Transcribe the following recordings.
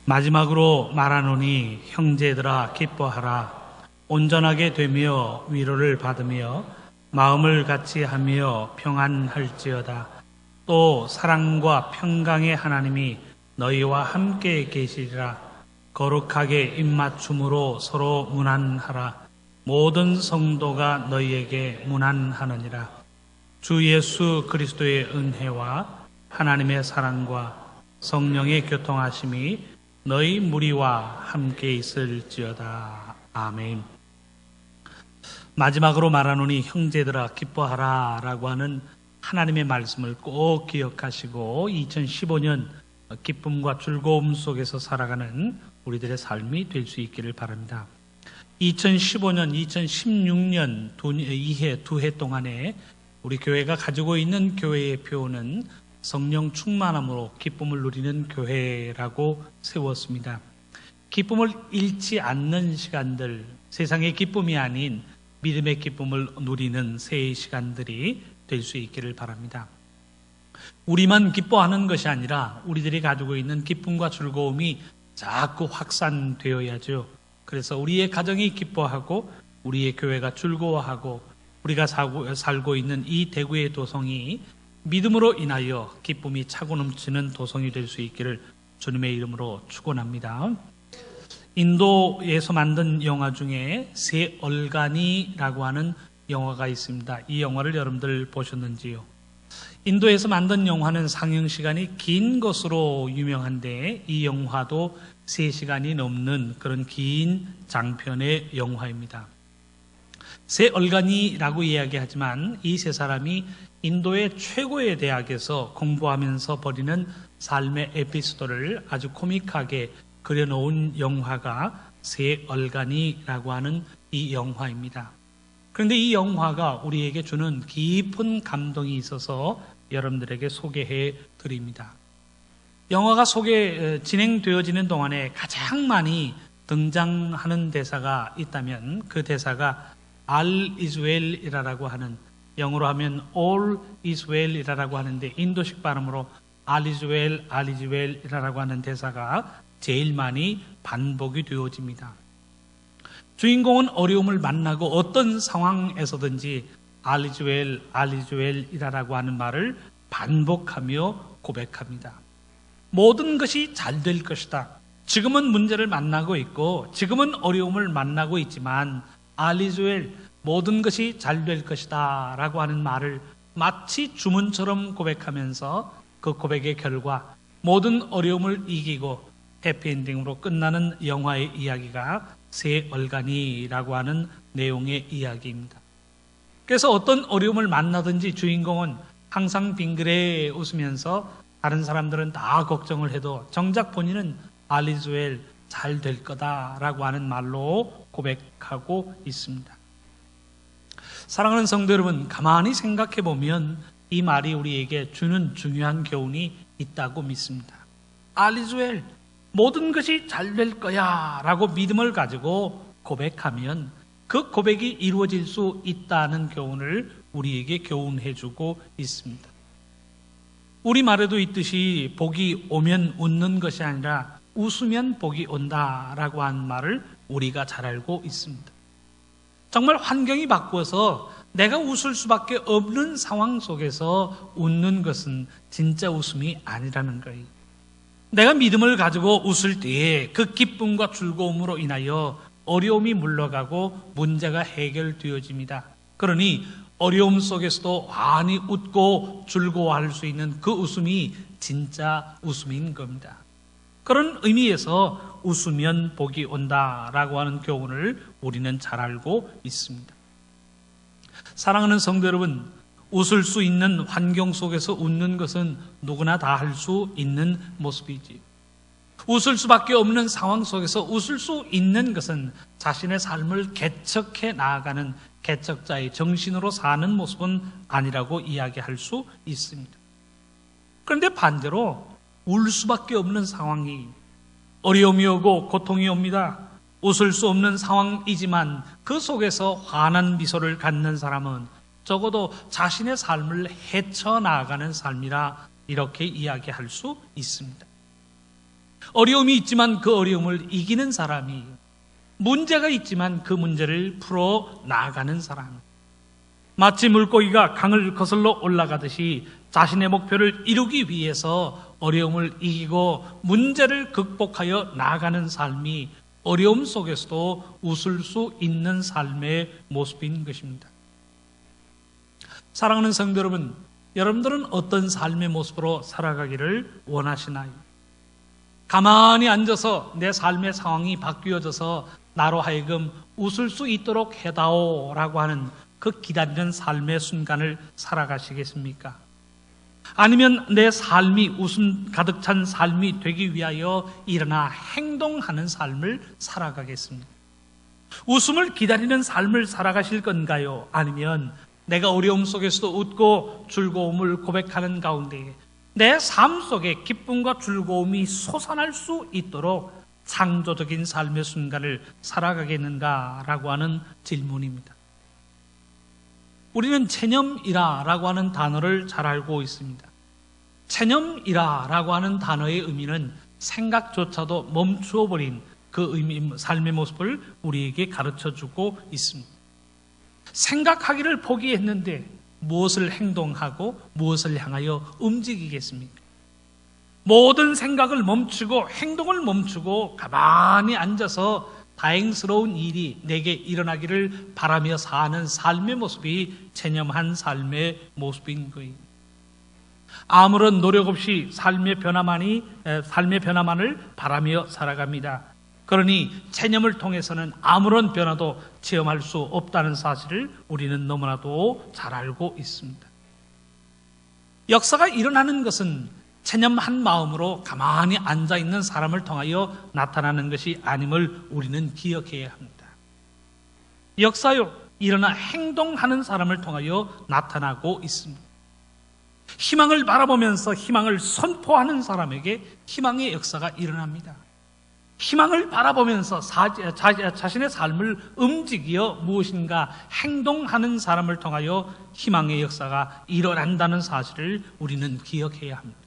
마지막으로 말하노니 형제들아 기뻐하라. 온전하게 되며 위로를 받으며 마음을 같이 하며 평안할지어다. 또 사랑과 평강의 하나님이 너희와 함께 계시리라. 거룩하게 입맞춤으로 서로 문안하라. 모든 성도가 너희에게 문안하느니라. 주 예수 그리스도의 은혜와 하나님의 사랑과 성령의 교통하심이 너희 무리와 함께 있을지어다. 아멘. 마지막으로 말하노니 형제들아 기뻐하라 라고 하는 하나님의 말씀을 꼭 기억하시고 2015년 기쁨과 즐거움 속에서 살아가는 우리들의 삶이 될 수 있기를 바랍니다. 2015년, 2016년 두 해 동안에 우리 교회가 가지고 있는 교회의 표어는 성령 충만함으로 기쁨을 누리는 교회라고 세웠습니다. 기쁨을 잃지 않는 시간들, 세상의 기쁨이 아닌 믿음의 기쁨을 누리는 새해 시간들이 될 수 있기를 바랍니다. 우리만 기뻐하는 것이 아니라 우리들이 가지고 있는 기쁨과 즐거움이 자꾸 확산되어야죠. 그래서 우리의 가정이 기뻐하고 우리의 교회가 즐거워하고 우리가 살고 있는 이 대구의 도성이 믿음으로 인하여 기쁨이 차고 넘치는 도성이 될 수 있기를 주님의 이름으로 축원합니다. 인도에서 만든 영화 중에 새 얼간이라고 하는 영화가 있습니다. 이 영화를 여러분들 보셨는지요? 인도에서 만든 영화는 상영 시간이 긴 것으로 유명한데 이 영화도 3시간이 넘는 그런 긴 장편의 영화입니다. 새 얼간이라고 이야기하지만 이 세 사람이 인도의 최고의 대학에서 공부하면서 벌이는 삶의 에피소드를 아주 코믹하게 그려놓은 영화가 새 얼간이라고 하는 이 영화입니다. 그런데 이 영화가 우리에게 주는 깊은 감동이 있어서 여러분들에게 소개해 드립니다. 영화가 진행되어지는 동안에 가장 많이 등장하는 대사가 있다면 그 대사가 All is well이라고 하는, 영어로 하면 All is well이라고 하는데 인도식 발음으로 All is well, All is well이라고 하는 대사가 제일 많이 반복이 되어집니다. 주인공은 어려움을 만나고 어떤 상황에서든지 All is well, All is well이라고 하는 말을 반복하며 고백합니다. 모든 것이 잘 될 것이다. 지금은 문제를 만나고 있고 지금은 어려움을 만나고 있지만 All is well, 모든 것이 잘 될 것이다 라고 하는 말을 마치 주문처럼 고백하면서 그 고백의 결과 모든 어려움을 이기고 해피엔딩으로 끝나는 영화의 이야기가 새 얼간이라고 하는 내용의 이야기입니다. 그래서 어떤 어려움을 만나든지 주인공은 항상 빙그레 웃으면서 다른 사람들은 다 걱정을 해도 정작 본인은 All is well, 잘 될 거다라고 하는 말로 고백하고 있습니다. 사랑하는 성도 여러분, 가만히 생각해 보면 이 말이 우리에게 주는 중요한 교훈이 있다고 믿습니다. All is well, 모든 것이 잘 될 거야 라고 믿음을 가지고 고백하면 그 고백이 이루어질 수 있다는 교훈을 우리에게 교훈해 주고 있습니다. 우리말에도 있듯이 복이 오면 웃는 것이 아니라 웃으면 복이 온다라고 하는 말을 우리가 잘 알고 있습니다. 정말 환경이 바꾸어서 내가 웃을 수밖에 없는 상황 속에서 웃는 것은 진짜 웃음이 아니라는 거예요. 내가 믿음을 가지고 웃을 때에 그 기쁨과 즐거움으로 인하여 어려움이 물러가고 문제가 해결되어집니다. 그러니 어려움 속에서도 환히 웃고 즐거워할 수 있는 그 웃음이 진짜 웃음인 겁니다. 그런 의미에서 웃으면 복이 온다라고 하는 교훈을 우리는 잘 알고 있습니다. 사랑하는 성도 여러분, 웃을 수 있는 환경 속에서 웃는 것은 누구나 다 할 수 있는 모습이지. 웃을 수밖에 없는 상황 속에서 웃을 수 있는 것은 자신의 삶을 개척해 나아가는 개척자의 정신으로 사는 모습은 아니라고 이야기할 수 있습니다. 그런데 반대로 울 수밖에 없는 상황이, 어려움이 오고 고통이 옵니다. 웃을 수 없는 상황이지만 그 속에서 환한 미소를 갖는 사람은 적어도 자신의 삶을 헤쳐나가는 삶이라 이렇게 이야기할 수 있습니다. 어려움이 있지만 그 어려움을 이기는 사람이에요. 문제가 있지만 그 문제를 풀어 나아가는 사람. 마치 물고기가 강을 거슬러 올라가듯이 자신의 목표를 이루기 위해서 어려움을 이기고 문제를 극복하여 나아가는 삶이 어려움 속에서도 웃을 수 있는 삶의 모습인 것입니다. 사랑하는 성도 여러분, 여러분들은 어떤 삶의 모습으로 살아가기를 원하시나요? 가만히 앉아서 내 삶의 상황이 바뀌어져서 나로 하여금 웃을 수 있도록 해다오 라고 하는 그 기다리는 삶의 순간을 살아가시겠습니까? 아니면 내 삶이 웃음 가득 찬 삶이 되기 위하여 일어나 행동하는 삶을 살아가겠습니까? 웃음을 기다리는 삶을 살아가실 건가요? 아니면 내가 어려움 속에서도 웃고 즐거움을 고백하는 가운데 내 삶 속에 기쁨과 즐거움이 솟아날 수 있도록 창조적인 삶의 순간을 살아가겠는가라고 하는 질문입니다. 우리는 체념이라라고 하는 단어를 잘 알고 있습니다. 체념이라라고 하는 단어의 의미는 생각조차도 멈추어버린 그 의미, 삶의 모습을 우리에게 가르쳐주고 있습니다. 생각하기를 포기했는데 무엇을 행동하고 무엇을 향하여 움직이겠습니까? 모든 생각을 멈추고 행동을 멈추고 가만히 앉아서 다행스러운 일이 내게 일어나기를 바라며 사는 삶의 모습이 체념한 삶의 모습인 거예요. 아무런 노력 없이 삶의 변화만을 바라며 살아갑니다. 그러니 체념을 통해서는 아무런 변화도 체험할 수 없다는 사실을 우리는 너무나도 잘 알고 있습니다. 역사가 일어나는 것은 체념한 마음으로 가만히 앉아있는 사람을 통하여 나타나는 것이 아님을 우리는 기억해야 합니다. 역사요, 일어나 행동하는 사람을 통하여 나타나고 있습니다. 희망을 바라보면서 희망을 선포하는 사람에게 희망의 역사가 일어납니다. 희망을 바라보면서 자신의 삶을 움직여 무엇인가 행동하는 사람을 통하여 희망의 역사가 일어난다는 사실을 우리는 기억해야 합니다.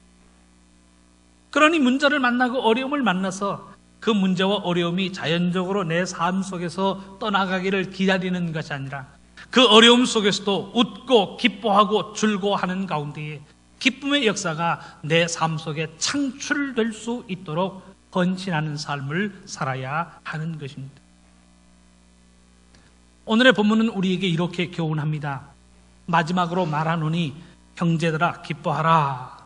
그러니 문제를 만나고 어려움을 만나서 그 문제와 어려움이 자연적으로 내 삶 속에서 떠나가기를 기다리는 것이 아니라 그 어려움 속에서도 웃고 기뻐하고 즐거워하는 가운데에 기쁨의 역사가 내 삶 속에 창출될 수 있도록 헌신하는 삶을 살아야 하는 것입니다. 오늘의 본문은 우리에게 이렇게 교훈합니다. 마지막으로 말하노니 형제들아 기뻐하라.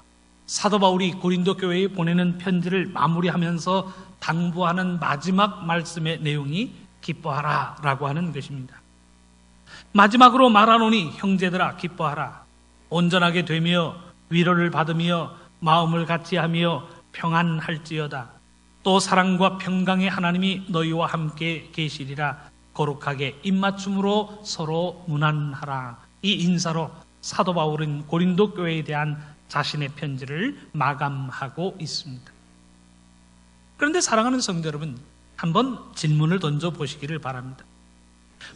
사도 바울이 고린도 교회에 보내는 편지를 마무리하면서 당부하는 마지막 말씀의 내용이 기뻐하라 라고 하는 것입니다. 마지막으로 말하노니 형제들아 기뻐하라. 온전하게 되며 위로를 받으며 마음을 같이하며 평안할지어다. 또 사랑과 평강의 하나님이 너희와 함께 계시리라. 거룩하게 입맞춤으로 서로 문안하라. 이 인사로 사도 바울은 고린도 교회에 대한 자신의 편지를 마감하고 있습니다. 그런데 사랑하는 성도 여러분, 한번 질문을 던져보시기를 바랍니다.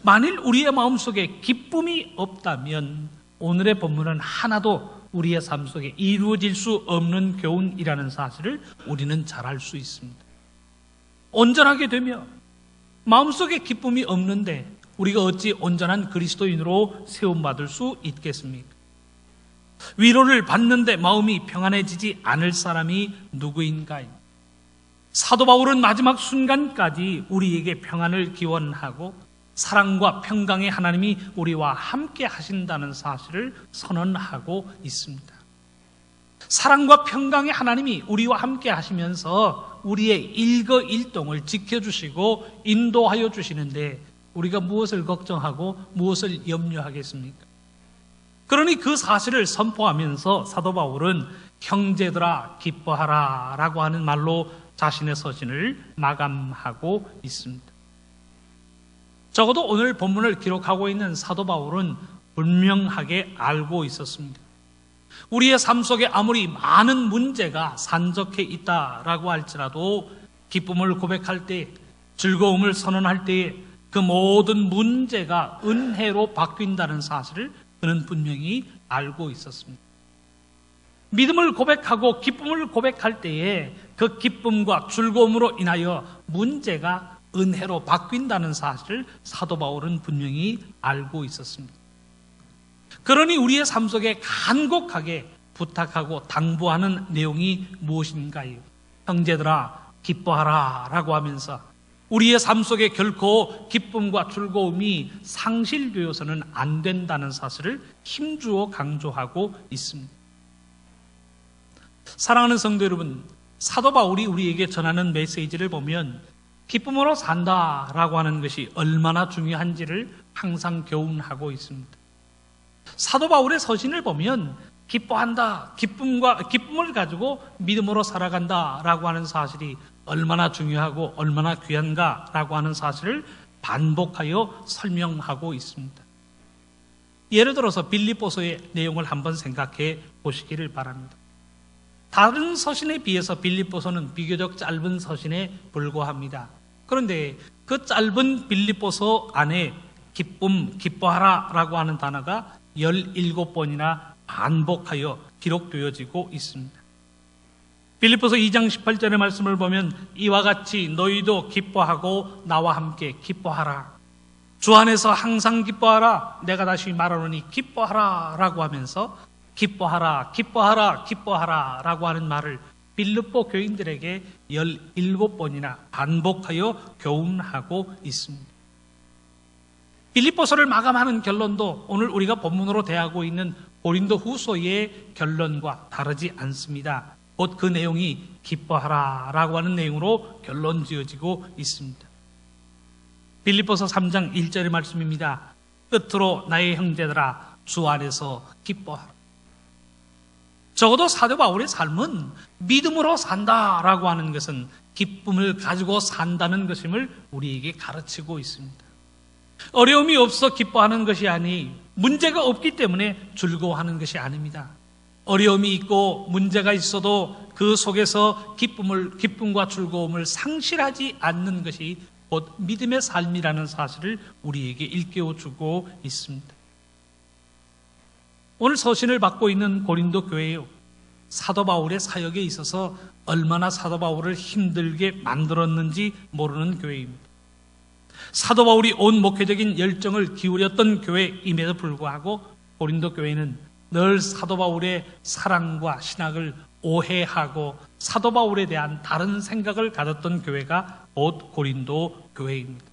만일 우리의 마음속에 기쁨이 없다면 오늘의 본문은 하나도 우리의 삶 속에 이루어질 수 없는 교훈이라는 사실을 우리는 잘 알 수 있습니다. 온전하게 되며 마음속에 기쁨이 없는데 우리가 어찌 온전한 그리스도인으로 세움받을 수 있겠습니까? 위로를 받는데 마음이 평안해지지 않을 사람이 누구인가요? 사도 바울은 마지막 순간까지 우리에게 평안을 기원하고 사랑과 평강의 하나님이 우리와 함께 하신다는 사실을 선언하고 있습니다. 사랑과 평강의 하나님이 우리와 함께 하시면서 우리의 일거일동을 지켜주시고 인도하여 주시는데 우리가 무엇을 걱정하고 무엇을 염려하겠습니까? 그러니 그 사실을 선포하면서 사도 바울은 형제들아 기뻐하라 라고 하는 말로 자신의 서신을 마감하고 있습니다. 적어도 오늘 본문을 기록하고 있는 사도 바울은 분명하게 알고 있었습니다. 우리의 삶 속에 아무리 많은 문제가 산적해 있다라고 할지라도 기쁨을 고백할 때, 즐거움을 선언할 때에 그 모든 문제가 은혜로 바뀐다는 사실을 그는 분명히 알고 있었습니다. 믿음을 고백하고 기쁨을 고백할 때에 그 기쁨과 즐거움으로 인하여 문제가 은혜로 바뀐다는 사실을 사도 바울은 분명히 알고 있었습니다. 그러니 우리의 삶 속에 간곡하게 부탁하고 당부하는 내용이 무엇인가요? 형제들아 기뻐하라 라고 하면서 우리의 삶 속에 결코 기쁨과 즐거움이 상실되어서는 안 된다는 사실을 힘주어 강조하고 있습니다. 사랑하는 성도 여러분, 사도 바울이 우리에게 전하는 메시지를 보면 기쁨으로 산다라고 하는 것이 얼마나 중요한지를 항상 교훈하고 있습니다. 사도 바울의 서신을 보면 기뻐한다, 기쁨을 가지고 믿음으로 살아간다라고 하는 사실이 얼마나 중요하고 얼마나 귀한가라고 하는 사실을 반복하여 설명하고 있습니다. 예를 들어서 빌립보서의 내용을 한번 생각해 보시기를 바랍니다. 다른 서신에 비해서 빌립보서는 비교적 짧은 서신에 불과합니다. 그런데 그 짧은 빌립보서 안에 기쁨, 기뻐하라 라고 하는 단어가 17번이나 반복하여 기록되어지고 있습니다. 빌립보서 2장 18절의 말씀을 보면 이와 같이 너희도 기뻐하고 나와 함께 기뻐하라. 주 안에서 항상 기뻐하라. 내가 다시 말하노니 기뻐하라 라고 하면서 기뻐하라, 기뻐하라, 기뻐하라 라고 하는 말을 빌립보 교인들에게 17번이나 반복하여 교훈하고 있습니다. 빌립보서를 마감하는 결론도 오늘 우리가 본문으로 대하고 있는 고린도 후서의 결론과 다르지 않습니다. 곧 그 내용이 기뻐하라 라고 하는 내용으로 결론 지어지고 있습니다. 빌립보서 3장 1절의 말씀입니다. 끝으로 나의 형제들아 주 안에서 기뻐하라. 적어도 사도 바울의 삶은 믿음으로 산다라고 하는 것은 기쁨을 가지고 산다는 것임을 우리에게 가르치고 있습니다. 어려움이 없어 기뻐하는 것이 아니 문제가 없기 때문에 즐거워하는 것이 아닙니다. 어려움이 있고 문제가 있어도 그 속에서 기쁨과 즐거움을 상실하지 않는 것이 곧 믿음의 삶이라는 사실을 우리에게 일깨워주고 있습니다. 오늘 서신을 받고 있는 고린도 교회요, 사도 바울의 사역에 있어서 얼마나 사도 바울을 힘들게 만들었는지 모르는 교회입니다. 사도 바울이 온 목회적인 열정을 기울였던 교회임에도 불구하고 고린도 교회는 늘 사도 바울의 사랑과 신학을 오해하고 사도 바울에 대한 다른 생각을 가졌던 교회가 곧 고린도 교회입니다.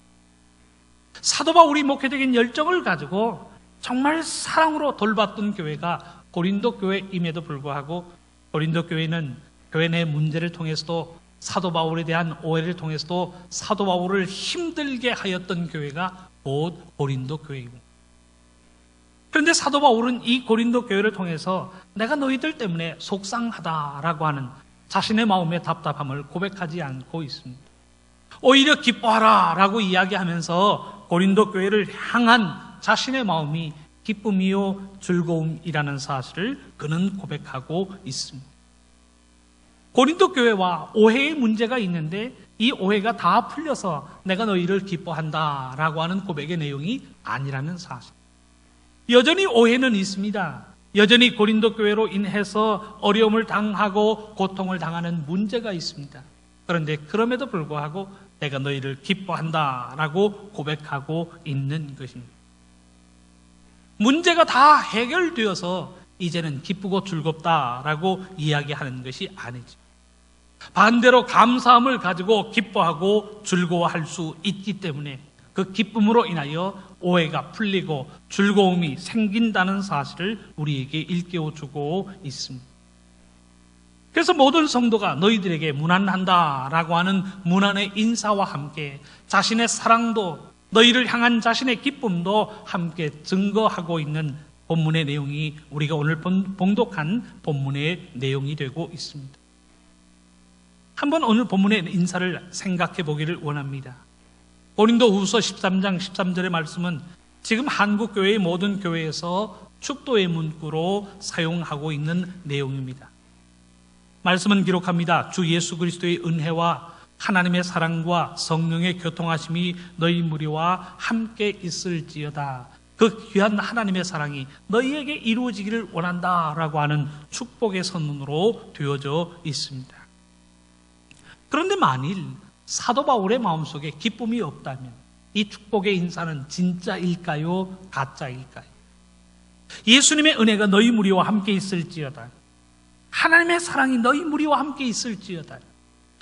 사도 바울이 목회적인 열정을 가지고 정말 사랑으로 돌봤던 교회가 고린도 교회임에도 불구하고 고린도 교회는 교회 내 문제를 통해서도 사도 바울에 대한 오해를 통해서도 사도 바울을 힘들게 하였던 교회가 곧 고린도 교회입니다. 그런데 사도 바울은 이 고린도 교회를 통해서 내가 너희들 때문에 속상하다라고 하는 자신의 마음의 답답함을 고백하지 않고 있습니다. 오히려 기뻐하라 라고 이야기하면서 고린도 교회를 향한 자신의 마음이 기쁨이요 즐거움이라는 사실을 그는 고백하고 있습니다. 고린도 교회와 오해의 문제가 있는데 이 오해가 다 풀려서 내가 너희를 기뻐한다 라고 하는 고백의 내용이 아니라는 사실. 여전히 오해는 있습니다. 여전히 고린도 교회로 인해서 어려움을 당하고 고통을 당하는 문제가 있습니다. 그런데 그럼에도 불구하고 내가 너희를 기뻐한다 라고 고백하고 있는 것입니다. 문제가 다 해결되어서 이제는 기쁘고 즐겁다라고 이야기하는 것이 아니죠. 반대로 감사함을 가지고 기뻐하고 즐거워할 수 있기 때문에 그 기쁨으로 인하여 오해가 풀리고 즐거움이 생긴다는 사실을 우리에게 일깨워주고 있습니다. 그래서 모든 성도가 너희들에게 문안한다라고 하는 문안의 인사와 함께 자신의 사랑도 너희를 향한 자신의 기쁨도 함께 증거하고 있는 본문의 내용이 우리가 오늘 봉독한 본문의 내용이 되고 있습니다. 한번 오늘 본문의 인사를 생각해 보기를 원합니다. 고린도후서 13장 13절의 말씀은 지금 한국교회의 모든 교회에서 축도의 문구로 사용하고 있는 내용입니다. 말씀은 기록합니다. 주 예수 그리스도의 은혜와 하나님의 사랑과 성령의 교통하심이 너희 무리와 함께 있을지어다. 그 귀한 하나님의 사랑이 너희에게 이루어지기를 원한다라고 하는 축복의 선언으로 되어져 있습니다. 그런데 만일 사도 바울의 마음속에 기쁨이 없다면 이 축복의 인사는 진짜일까요? 가짜일까요? 예수님의 은혜가 너희 무리와 함께 있을지어다. 하나님의 사랑이 너희 무리와 함께 있을지어다.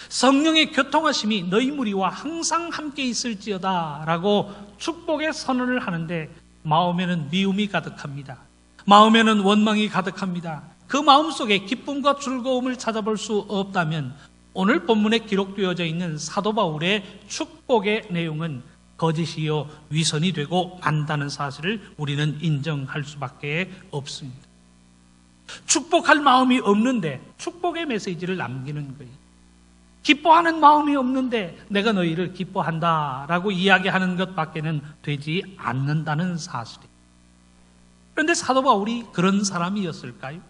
성령의 교통하심이 너희 무리와 항상 함께 있을지어다 라고 축복의 선언을 하는데 마음에는 미움이 가득합니다. 마음에는 원망이 가득합니다. 그 마음속에 기쁨과 즐거움을 찾아볼 수 없다면 오늘 본문에 기록되어져 있는 사도 바울의 축복의 내용은 거짓이요 위선이 되고 만다는 사실을 우리는 인정할 수밖에 없습니다. 축복할 마음이 없는데 축복의 메시지를 남기는 거예요. 기뻐하는 마음이 없는데 내가 너희를 기뻐한다라고 이야기하는 것밖에는 되지 않는다는 사실이에요. 그런데 사도 바울이 그런 사람이었을까요?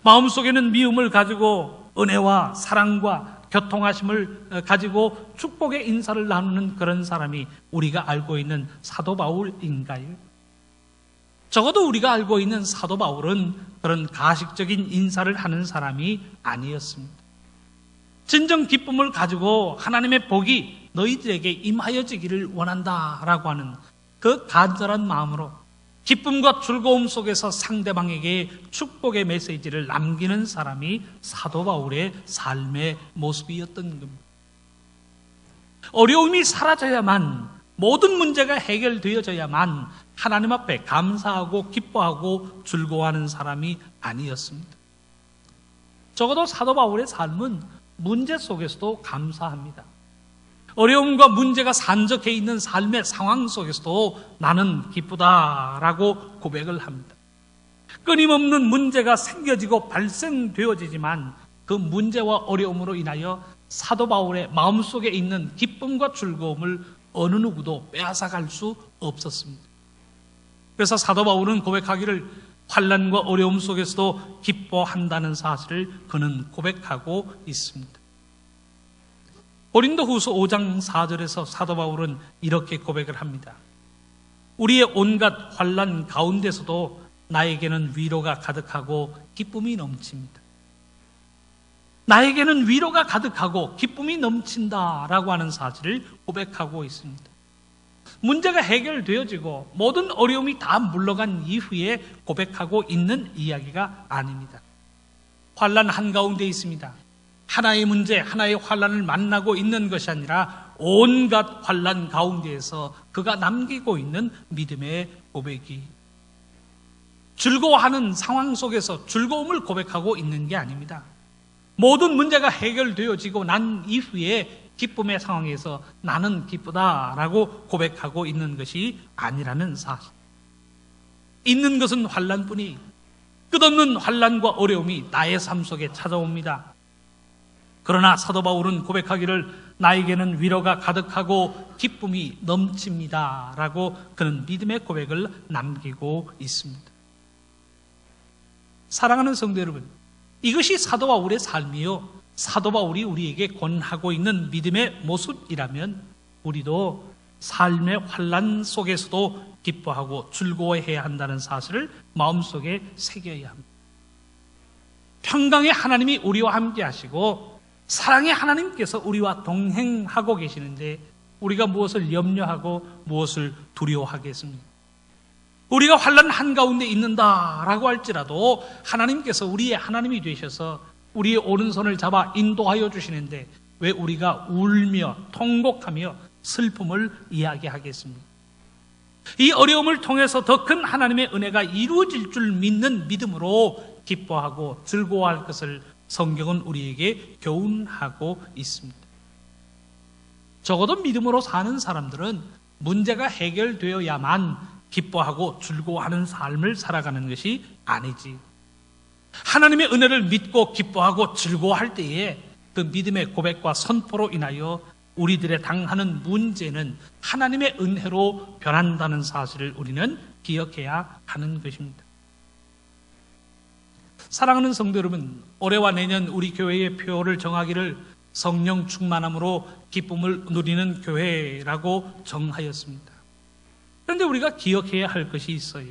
마음속에는 미움을 가지고 은혜와 사랑과 교통하심을 가지고 축복의 인사를 나누는 그런 사람이 우리가 알고 있는 사도 바울인가요? 적어도 우리가 알고 있는 사도 바울은 그런 가식적인 인사를 하는 사람이 아니었습니다. 진정 기쁨을 가지고 하나님의 복이 너희들에게 임하여지기를 원한다라고 하는 그 간절한 마음으로 기쁨과 즐거움 속에서 상대방에게 축복의 메시지를 남기는 사람이 사도 바울의 삶의 모습이었던 겁니다. 어려움이 사라져야만, 모든 문제가 해결되어져야만 하나님 앞에 감사하고 기뻐하고 즐거워하는 사람이 아니었습니다. 적어도 사도 바울의 삶은 문제 속에서도 감사합니다. 어려움과 문제가 산적해 있는 삶의 상황 속에서도 나는 기쁘다라고 고백을 합니다. 끊임없는 문제가 생겨지고 발생되어지지만 그 문제와 어려움으로 인하여 사도 바울의 마음속에 있는 기쁨과 즐거움을 어느 누구도 빼앗아갈 수 없었습니다. 그래서 사도 바울은 고백하기를 환난과 어려움 속에서도 기뻐한다는 사실을 그는 고백하고 있습니다. 고린도후서 5장 4절에서 사도 바울은 이렇게 고백을 합니다. 우리의 온갖 환난 가운데서도 나에게는 위로가 가득하고 기쁨이 넘칩니다. 나에게는 위로가 가득하고 기쁨이 넘친다라고 하는 사실을 고백하고 있습니다. 문제가 해결되어지고 모든 어려움이 다 물러간 이후에 고백하고 있는 이야기가 아닙니다. 환난 한가운데 있습니다. 하나의 문제, 하나의 환난을 만나고 있는 것이 아니라 온갖 환난 가운데에서 그가 남기고 있는 믿음의 고백이, 즐거워하는 상황 속에서 즐거움을 고백하고 있는 게 아닙니다. 모든 문제가 해결되어지고 난 이후에 기쁨의 상황에서 나는 기쁘다라고 고백하고 있는 것이 아니라는 사실. 있는 것은 환난뿐이, 끝없는 환난과 어려움이 나의 삶 속에 찾아옵니다. 그러나 사도 바울은 고백하기를 나에게는 위로가 가득하고 기쁨이 넘칩니다 라고 그는 믿음의 고백을 남기고 있습니다. 사랑하는 성도 여러분, 이것이 사도 바울의 삶이요, 사도 바울이 우리에게 권하고 있는 믿음의 모습이라면 우리도 삶의 환난 속에서도 기뻐하고 즐거워해야 한다는 사실을 마음속에 새겨야 합니다. 평강의 하나님이 우리와 함께 하시고 사랑의 하나님께서 우리와 동행하고 계시는데 우리가 무엇을 염려하고 무엇을 두려워하겠습니까? 우리가 환난 한가운데 있는다라고 할지라도 하나님께서 우리의 하나님이 되셔서 우리의 오른손을 잡아 인도하여 주시는데 왜 우리가 울며 통곡하며 슬픔을 이야기하겠습니까? 이 어려움을 통해서 더 큰 하나님의 은혜가 이루어질 줄 믿는 믿음으로 기뻐하고 즐거워할 것을 성경은 우리에게 교훈하고 있습니다. 적어도 믿음으로 사는 사람들은 문제가 해결되어야만 기뻐하고 즐거워하는 삶을 살아가는 것이 아니지. 하나님의 은혜를 믿고 기뻐하고 즐거워할 때에 그 믿음의 고백과 선포로 인하여 우리들의 당하는 문제는 하나님의 은혜로 변한다는 사실을 우리는 기억해야 하는 것입니다. 사랑하는 성도 여러분, 올해와 내년 우리 교회의 표를 정하기를 성령 충만함으로 기쁨을 누리는 교회라고 정하였습니다. 그런데 우리가 기억해야 할 것이 있어요.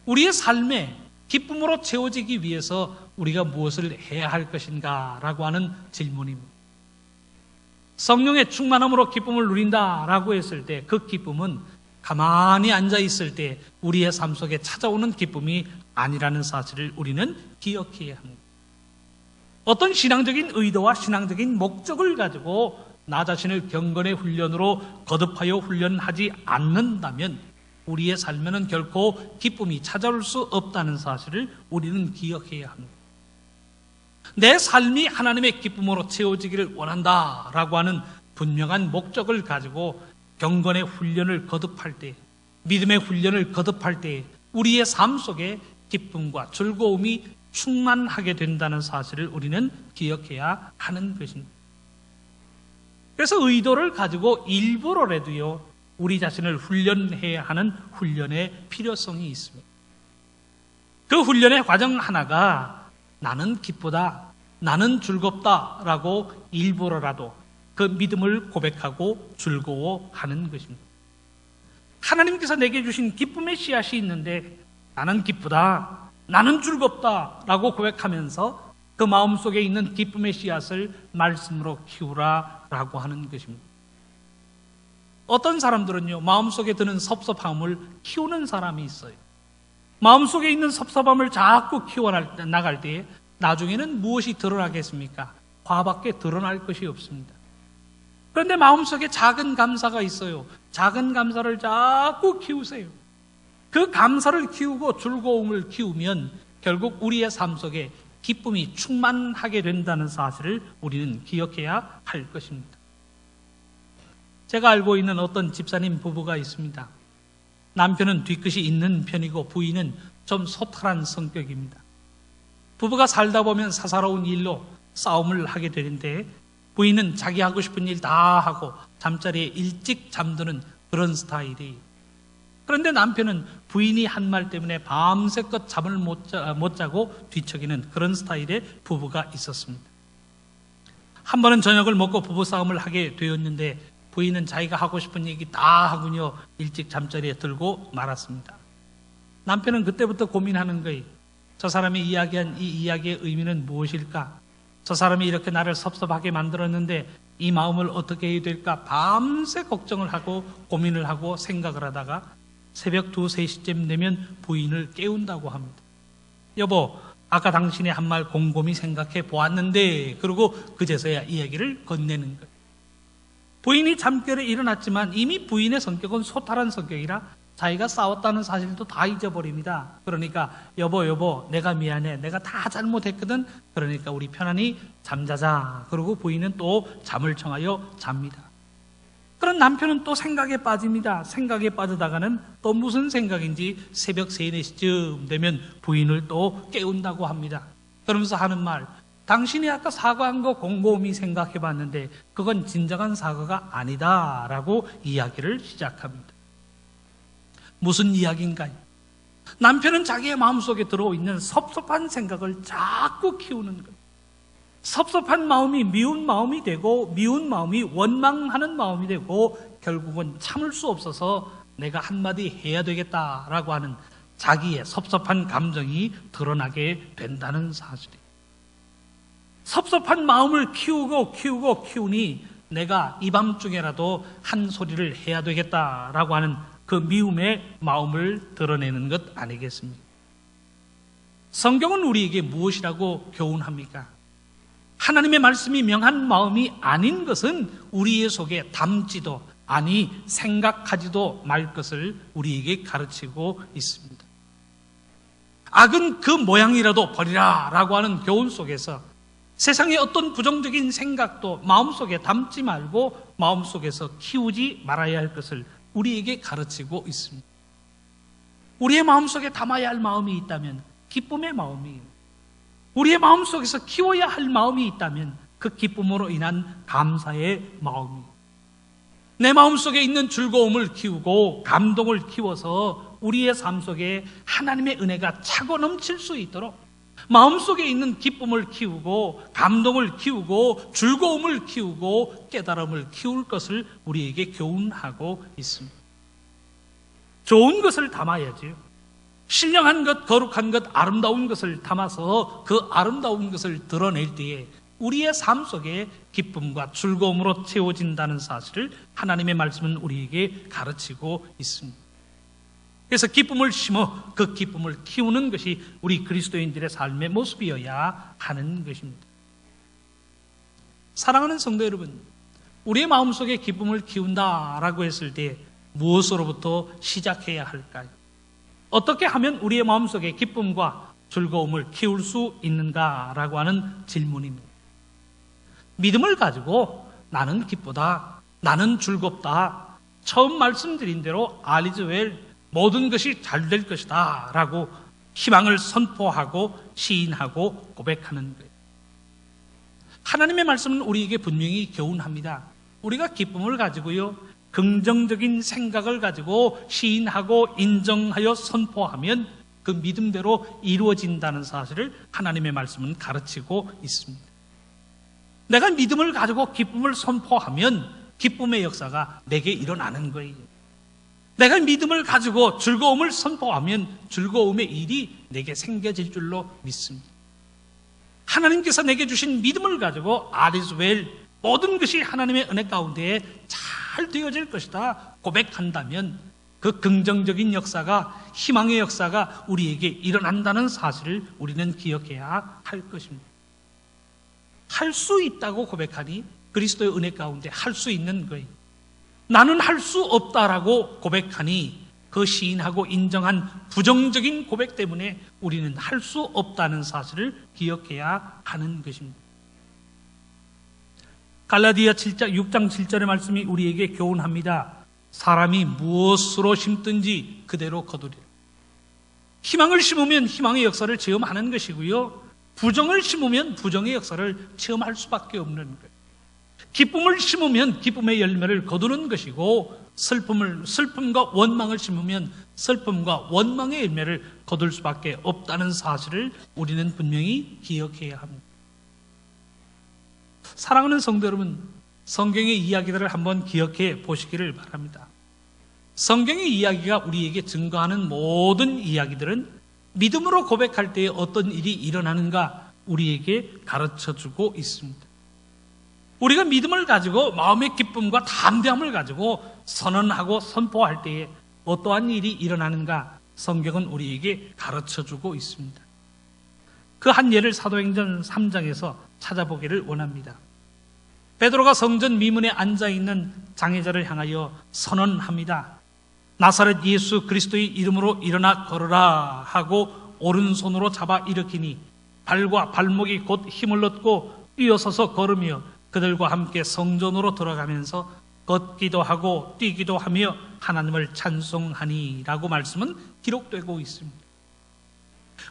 우리의 삶에 기쁨으로 채워지기 위해서 우리가 무엇을 해야 할 것인가 라고 하는 질문입니다. 성령의 충만함으로 기쁨을 누린다라고 했을 때 그 기쁨은 가만히 앉아 있을 때 우리의 삶 속에 찾아오는 기쁨이 아니라는 사실을 우리는 기억해야 합니다. 어떤 신앙적인 의도와 신앙적인 목적을 가지고 나 자신을 경건의 훈련으로 거듭하여 훈련하지 않는다면 우리의 삶에는 결코 기쁨이 찾아올 수 없다는 사실을 우리는 기억해야 합니다. 내 삶이 하나님의 기쁨으로 채워지기를 원한다라고 하는 분명한 목적을 가지고 경건의 훈련을 거듭할 때, 믿음의 훈련을 거듭할 때 우리의 삶 속에 기쁨과 즐거움이 충만하게 된다는 사실을 우리는 기억해야 하는 것입니다. 그래서 의도를 가지고 일부러라도요 우리 자신을 훈련해야 하는 훈련의 필요성이 있습니다. 그 훈련의 과정 하나가 나는 기쁘다, 나는 즐겁다라고 일부러라도 그 믿음을 고백하고 즐거워하는 것입니다. 하나님께서 내게 주신 기쁨의 씨앗이 있는데 나는 기쁘다, 나는 즐겁다라고 고백하면서 그 마음속에 있는 기쁨의 씨앗을 말씀으로 키우라라고 하는 것입니다. 어떤 사람들은요 마음속에 드는 섭섭함을 키우는 사람이 있어요. 마음속에 있는 섭섭함을 자꾸 키워나갈 때에 나중에는 무엇이 드러나겠습니까? 화밖에 드러날 것이 없습니다. 그런데 마음속에 작은 감사가 있어요. 작은 감사를 자꾸 키우세요. 그 감사를 키우고 즐거움을 키우면 결국 우리의 삶 속에 기쁨이 충만하게 된다는 사실을 우리는 기억해야 할 것입니다. 제가 알고 있는 어떤 집사님 부부가 있습니다. 남편은 뒤끝이 있는 편이고 부인은 좀 소탈한 성격입니다. 부부가 살다 보면 사사로운 일로 싸움을 하게 되는데 부인은 자기 하고 싶은 일 다 하고 잠자리에 일찍 잠드는 그런 스타일이에요. 그런데 남편은 부인이 한 말 때문에 밤새껏 잠을 못 자고 뒤척이는 그런 스타일의 부부가 있었습니다. 한 번은 저녁을 먹고 부부싸움을 하게 되었는데 부인은 자기가 하고 싶은 얘기 다 하군요 일찍 잠자리에 들고 말았습니다. 남편은 그때부터 고민하는 거예요. 저 사람이 이야기한 이 이야기의 의미는 무엇일까? 저 사람이 이렇게 나를 섭섭하게 만들었는데 이 마음을 어떻게 해야 될까? 밤새 걱정을 하고 고민을 하고 생각을 하다가 새벽 2, 3시쯤 되면 부인을 깨운다고 합니다. 여보, 아까 당신이 한 말 곰곰이 생각해 보았는데, 그러고 그제서야 이야기를 건네는 거예요. 부인이 잠결에 일어났지만 이미 부인의 성격은 소탈한 성격이라 자기가 싸웠다는 사실도 다 잊어버립니다. 그러니까 여보 내가 미안해, 내가 다 잘못했거든. 그러니까 우리 편안히 잠자자. 그러고 부인은 또 잠을 청하여 잡니다. 그런 남편은 또 생각에 빠집니다. 생각에 빠지다가는 또 무슨 생각인지 새벽 3, 4시쯤 되면 부인을 또 깨운다고 합니다. 그러면서 하는 말, 당신이 아까 사과한 거 곰곰이 생각해 봤는데 그건 진정한 사과가 아니다 라고 이야기를 시작합니다. 무슨 이야기인가요? 남편은 자기의 마음속에 들어있는 섭섭한 생각을 자꾸 키우는 거예요. 섭섭한 마음이 미운 마음이 되고 미운 마음이 원망하는 마음이 되고 결국은 참을 수 없어서 내가 한마디 해야 되겠다라고 하는 자기의 섭섭한 감정이 드러나게 된다는 사실이에요. 섭섭한 마음을 키우니 내가 이 밤중에라도 한 소리를 해야 되겠다라고 하는 그 미움의 마음을 드러내는 것 아니겠습니까? 성경은 우리에게 무엇이라고 교훈합니까? 하나님의 말씀이 명한 마음이 아닌 것은 우리의 속에 담지도 아니 생각하지도 말 것을 우리에게 가르치고 있습니다. 악은 그 모양이라도 버리라 라고 하는 교훈 속에서 세상의 어떤 부정적인 생각도 마음속에 담지 말고 마음속에서 키우지 말아야 할 것을 우리에게 가르치고 있습니다. 우리의 마음속에 담아야 할 마음이 있다면 기쁨의 마음이에요. 우리의 마음속에서 키워야 할 마음이 있다면 그 기쁨으로 인한 감사의 마음이에요. 내 마음속에 있는 즐거움을 키우고 감동을 키워서 우리의 삶 속에 하나님의 은혜가 차고 넘칠 수 있도록 마음속에 있는 기쁨을 키우고 감동을 키우고 즐거움을 키우고 깨달음을 키울 것을 우리에게 교훈하고 있습니다. 좋은 것을 담아야지요. 신령한 것, 거룩한 것, 아름다운 것을 담아서 그 아름다운 것을 드러낼 때에 우리의 삶 속에 기쁨과 즐거움으로 채워진다는 사실을 하나님의 말씀은 우리에게 가르치고 있습니다. 그래서 기쁨을 심어 그 기쁨을 키우는 것이 우리 그리스도인들의 삶의 모습이어야 하는 것입니다. 사랑하는 성도 여러분, 우리의 마음속에 기쁨을 키운다라고 했을 때 무엇으로부터 시작해야 할까요? 어떻게 하면 우리의 마음속에 기쁨과 즐거움을 키울 수 있는가라고 하는 질문입니다. 믿음을 가지고 나는 기쁘다, 나는 즐겁다, 처음 말씀드린 대로 알리즈웰 모든 것이 잘 될 것이다 라고 희망을 선포하고 시인하고 고백하는 거예요. 하나님의 말씀은 우리에게 분명히 교훈합니다. 우리가 기쁨을 가지고요, 긍정적인 생각을 가지고 시인하고 인정하여 선포하면 그 믿음대로 이루어진다는 사실을 하나님의 말씀은 가르치고 있습니다. 내가 믿음을 가지고 기쁨을 선포하면 기쁨의 역사가 내게 일어나는 거예요. 내가 믿음을 가지고 즐거움을 선포하면 즐거움의 일이 내게 생겨질 줄로 믿습니다. 하나님께서 내게 주신 믿음을 가지고 아리스웰 모든 것이 하나님의 은혜 가운데 잘 되어질 것이다 고백한다면 그 긍정적인 역사가, 희망의 역사가 우리에게 일어난다는 사실을 우리는 기억해야 할 것입니다. 할 수 있다고 고백하니 그리스도의 은혜 가운데 할 수 있는 거예요. 나는 할 수 없다라고 고백하니 그 시인하고 인정한 부정적인 고백 때문에 우리는 할 수 없다는 사실을 기억해야 하는 것입니다. 갈라디아 6장 7절의 말씀이 우리에게 교훈합니다. 사람이 무엇으로 심든지 그대로 거두리라. 희망을 심으면 희망의 역사를 체험하는 것이고요, 부정을 심으면 부정의 역사를 체험할 수밖에 없는 거예요. 기쁨을 심으면 기쁨의 열매를 거두는 것이고, 슬픔과 원망을 심으면 슬픔과 원망의 열매를 거둘 수밖에 없다는 사실을 우리는 분명히 기억해야 합니다. 사랑하는 성도 여러분, 성경의 이야기들을 한번 기억해 보시기를 바랍니다. 성경의 이야기가 우리에게 증거하는 모든 이야기들은 믿음으로 고백할 때에 어떤 일이 일어나는가 우리에게 가르쳐주고 있습니다. 우리가 믿음을 가지고 마음의 기쁨과 담대함을 가지고 선언하고 선포할 때에 어떠한 일이 일어나는가 성경은 우리에게 가르쳐주고 있습니다. 그 한 예를 사도행전 3장에서 찾아보기를 원합니다. 베드로가 성전 미문에 앉아있는 장애자를 향하여 선언합니다. 나사렛 예수 그리스도의 이름으로 일어나 걸으라 하고 오른손으로 잡아 일으키니 발과 발목이 곧 힘을 얻고 뛰어서서 걸으며 그들과 함께 성전으로 들어가면서 걷기도 하고 뛰기도 하며 하나님을 찬송하니 라고 말씀은 기록되고 있습니다.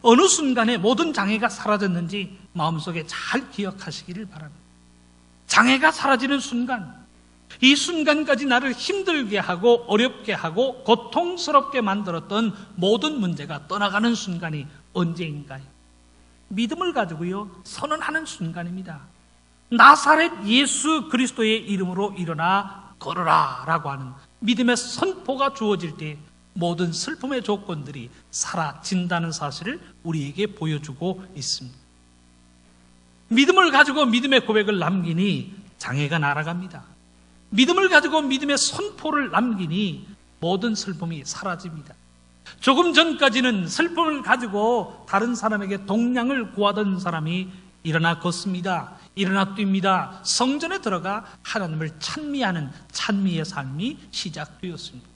어느 순간에 모든 장애가 사라졌는지 마음속에 잘 기억하시기를 바랍니다. 장애가 사라지는 순간, 이 순간까지 나를 힘들게 하고 어렵게 하고 고통스럽게 만들었던 모든 문제가 떠나가는 순간이 언제인가요? 믿음을 가지고요 선언하는 순간입니다. 나사렛 예수 그리스도의 이름으로 일어나 걸어라 라고 하는 믿음의 선포가 주어질 때 모든 슬픔의 조건들이 사라진다는 사실을 우리에게 보여주고 있습니다. 믿음을 가지고 믿음의 고백을 남기니 장애가 날아갑니다. 믿음을 가지고 믿음의 선포를 남기니 모든 슬픔이 사라집니다. 조금 전까지는 슬픔을 가지고 다른 사람에게 동량을 구하던 사람이 일어나 걷습니다. 일어나 뜁니다. 성전에 들어가 하나님을 찬미하는 찬미의 삶이 시작되었습니다.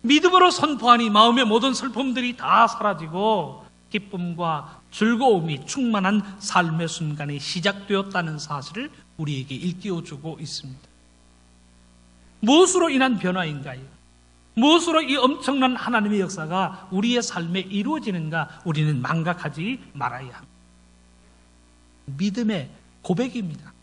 믿음으로 선포하니 마음의 모든 슬픔들이 다 사라지고 기쁨과 즐거움이 충만한 삶의 순간이 시작되었다는 사실을 우리에게 일깨워주고 있습니다. 무엇으로 인한 변화인가요? 무엇으로 이 엄청난 하나님의 역사가 우리의 삶에 이루어지는가 우리는 망각하지 말아야 합니다. 믿음의 고백입니다.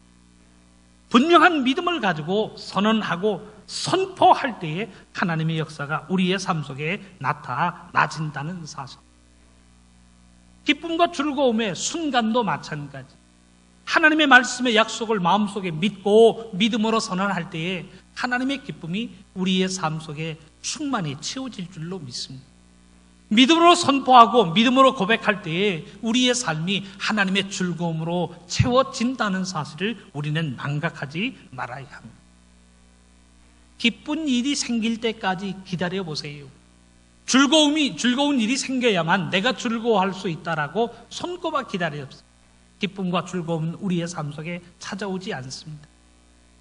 분명한 믿음을 가지고 선언하고 선포할 때에 하나님의 역사가 우리의 삶 속에 나타나진다는 사실. 기쁨과 즐거움의 순간도 마찬가지. 하나님의 말씀의 약속을 마음속에 믿고 믿음으로 선언할 때에 하나님의 기쁨이 우리의 삶 속에 충만히 채워질 줄로 믿습니다. 믿음으로 선포하고 믿음으로 고백할 때에 우리의 삶이 하나님의 즐거움으로 채워진다는 사실을 우리는 망각하지 말아야 합니다. 기쁜 일이 생길 때까지 기다려 보세요. 즐거운 일이 생겨야만 내가 즐거워할 수 있다라고 손꼽아 기다려요. 기쁨과 즐거움은 우리의 삶 속에 찾아오지 않습니다.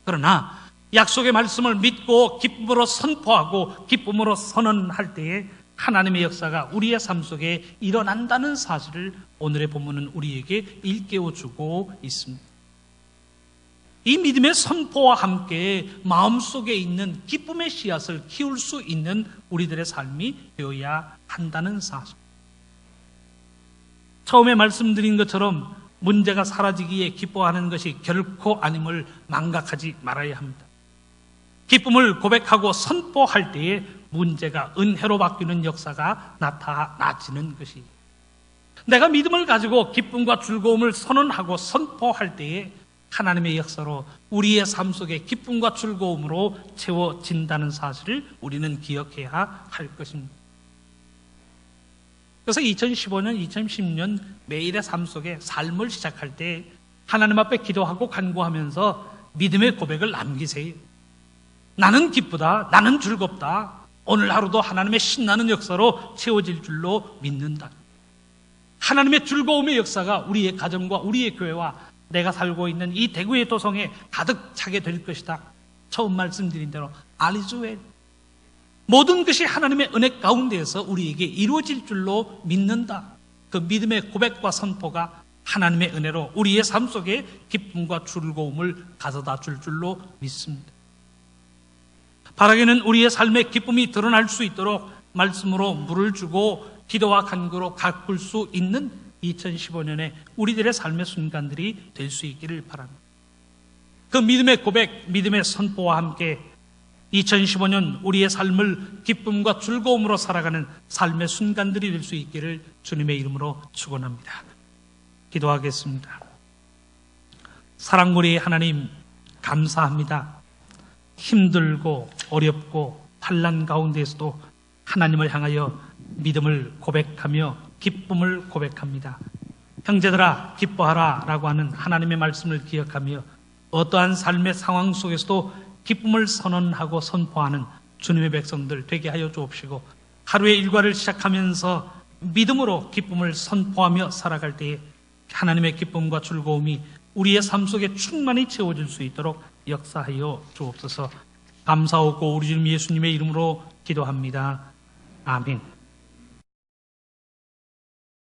그러나 약속의 말씀을 믿고 기쁨으로 선포하고 기쁨으로 선언할 때에 하나님의 역사가 우리의 삶 속에 일어난다는 사실을 오늘의 본문은 우리에게 일깨워주고 있습니다. 이 믿음의 선포와 함께 마음속에 있는 기쁨의 씨앗을 키울 수 있는 우리들의 삶이 되어야 한다는 사실. 처음에 말씀드린 것처럼 문제가 사라지기에 기뻐하는 것이 결코 아님을 망각하지 말아야 합니다. 기쁨을 고백하고 선포할 때에 문제가 은혜로 바뀌는 역사가 나타나지는 것이, 내가 믿음을 가지고 기쁨과 즐거움을 선언하고 선포할 때에 하나님의 역사로 우리의 삶 속에 기쁨과 즐거움으로 채워진다는 사실을 우리는 기억해야 할 것입니다. 그래서 2015년, 2010년 매일의 삶 속에 삶을 시작할 때 하나님 앞에 기도하고 간구하면서 믿음의 고백을 남기세요. 나는 기쁘다, 나는 즐겁다, 오늘 하루도 하나님의 신나는 역사로 채워질 줄로 믿는다. 하나님의 즐거움의 역사가 우리의 가정과 우리의 교회와 내가 살고 있는 이 대구의 도성에 가득 차게 될 것이다. 처음 말씀드린 대로 알리즈웰, 모든 것이 하나님의 은혜 가운데에서 우리에게 이루어질 줄로 믿는다. 그 믿음의 고백과 선포가 하나님의 은혜로 우리의 삶 속에 기쁨과 즐거움을 가져다 줄 줄로 믿습니다. 바라기는 우리의 삶의 기쁨이 드러날 수 있도록 말씀으로 물을 주고 기도와 간구로 가꿀 수 있는 2015년에 우리들의 삶의 순간들이 될 수 있기를 바랍니다. 그 믿음의 고백, 믿음의 선포와 함께 2015년 우리의 삶을 기쁨과 즐거움으로 살아가는 삶의 순간들이 될 수 있기를 주님의 이름으로 축원합니다. 기도하겠습니다. 사랑머리 하나님, 감사합니다. 힘들고 어렵고 환난 가운데에서도 하나님을 향하여 믿음을 고백하며 기쁨을 고백합니다. 형제들아 기뻐하라 라고 하는 하나님의 말씀을 기억하며 어떠한 삶의 상황 속에서도 기쁨을 선언하고 선포하는 주님의 백성들 되게 하여 주옵시고, 하루의 일과를 시작하면서 믿음으로 기쁨을 선포하며 살아갈 때에 하나님의 기쁨과 즐거움이 우리의 삶 속에 충만히 채워질 수 있도록 역사하여 주옵소서. 감사하고 우리 주님 예수님의 이름으로 기도합니다. 아멘.